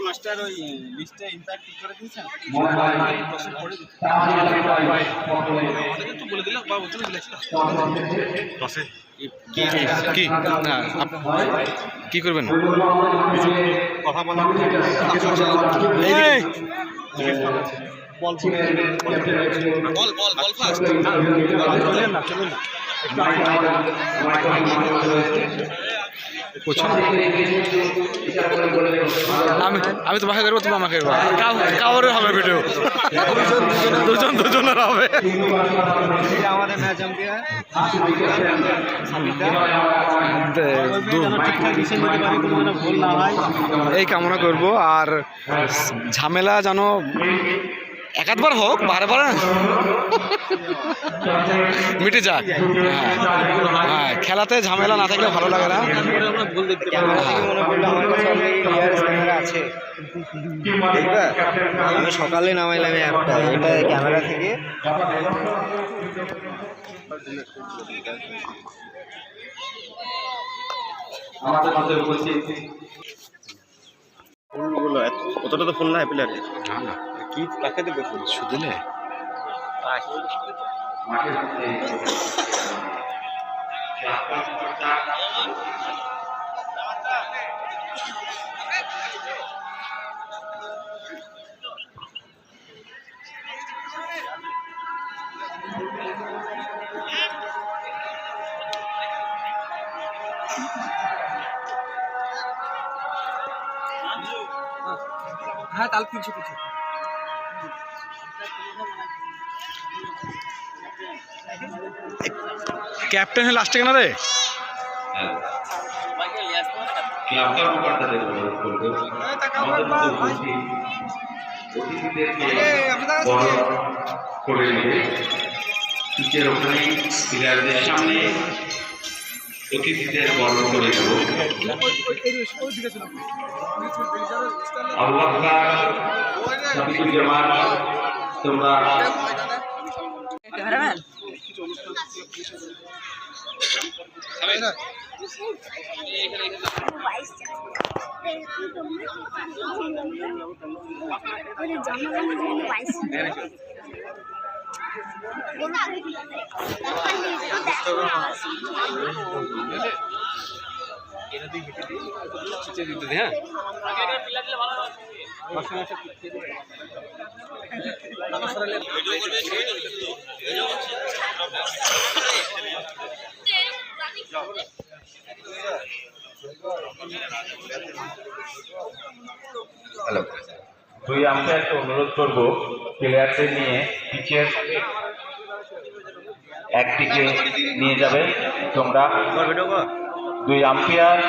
Master ওই লিস্টে in fact করে দিয়েছেন বলে দিল বা ওখানে কি করবেন কথা বলা বল ফাস্ট চলেন না আমি তোমাকে করবো তুমি আমাকে করবো কাউরে হবে ভিডিও দুজনের হবে আমাদের ম্যাচ এই কামনা করব আর ঝামেলা যেন একাধবার হোক বারে বারে মিটে যাক। হ্যাঁ খেলাতে ঝামেলা না থাকলে ভালো লাগে না। আছে আমি সকালে নামাইলাম অ্যাপটা, এটা ক্যামেরা থেকে ফুলগুলো কতটা তো ফুল না প্লেয়ারে না না কি কাকে দেবে ফুল শুধু নে হ্যাঁ তাল কিছু কিছু ক্যাপ্টেন লাস্টে কেন রে প্লেয়ারদের সামনে অতিথিদের বরণ করে দেব। তোমরা হ্যাঁ হ্যালো, দুই আমরা একটা অনুরোধ করবো প্লেয়ারদের নিয়ে পিচের একদিকে নিয়ে যাবে। তোমরা দুই আম্পায়ার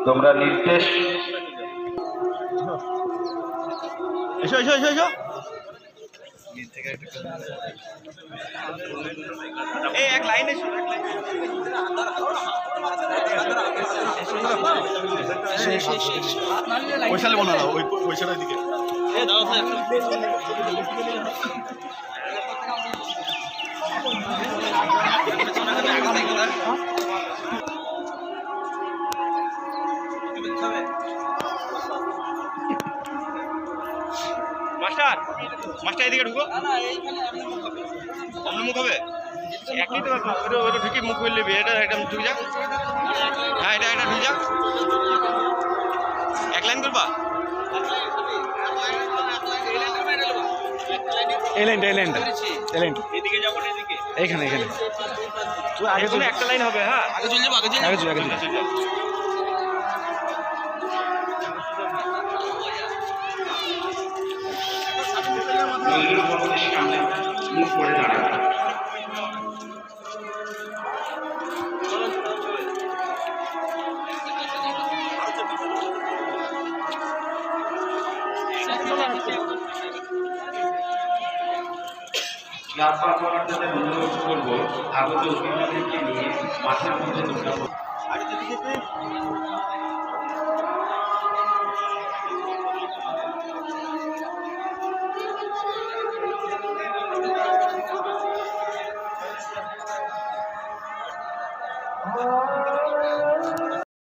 তোমরা নির্দেশ এসো এসো এসো এসো এই এক লাইনে পয়সা নেবো না ওই পয়সাটার দিকে মাস্টার মাস্টার এদিকে ঢুকো অন্য মুখ হবে একই তো ওটা ঢুকি মুখ করে নেবে এটা একদম ঢুকে যাক। হ্যাঁ এটা এটা ঢুকে যাক এক লাইন করবা এদিকে যাবো এদিকে এইখানে এখানে তুই আগে চলে একটা লাইন হবে। হ্যাঁ আগে চলে যাবো আগে চলে যাবো সামনে মুখ করে দাঁড়াবে। অনুরোধ করবো আগত অভিভাবককে নিয়ে মাঠের মধ্যে ঢুকাবো।